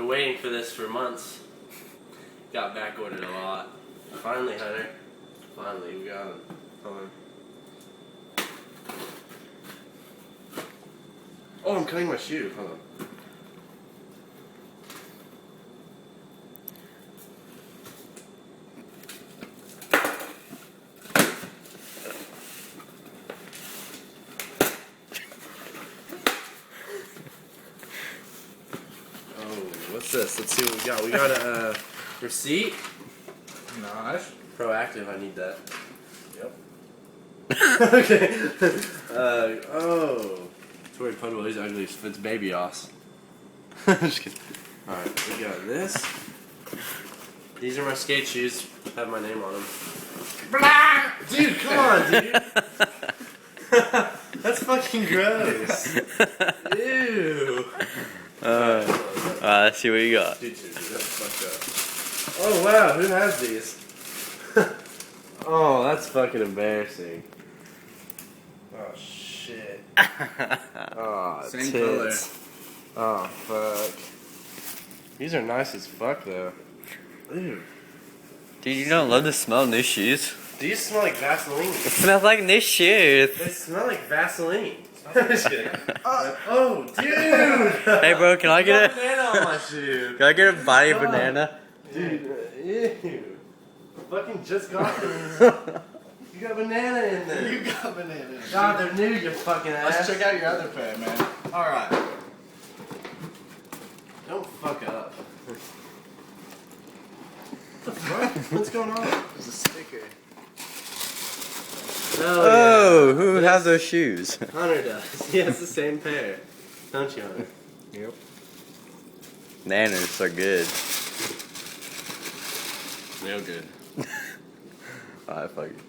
Been waiting for this for months. Got back ordered a lot. Finally, Hunter. Finally, we got them. Hold on. Oh, I'm cutting my shoe. Hold on. What's this? Let's see what we got. We got a receipt. Nice. Proactive, I need that. Yep. Okay. Oh. Tori Pudwell, ugly. It's baby ass. Just kidding. Alright, we got this. These are my skate shoes. Have my name on them. Dude, come on, dude. That's fucking gross. Ew. Let's see what you got. Dude, that's fucked up. Oh wow, who has these? Oh, that's fucking embarrassing. Oh shit. Oh, Same tits. Oh fuck. These are nice as fuck though. Ew. Dude, you don't love the smell of new shoes? These smell like Vaseline. It smells like new shoes. They smell like Vaseline. Just kidding. Oh, dude! Hey bro, can I get a banana on my shoe? can I get a body banana? Dude, ew. Fucking just got these. You got banana in there. You got banana. God, they're new, you fucking ass. Let's check out your other pair, man. Alright. Don't fuck up. What the fuck? What's going on? There's a sticker. Oh, who has those shoes? Hunter does. He has the same pair. Don't you, Hunter? Yep. Nanners are good. Real good. Alright, fuck it.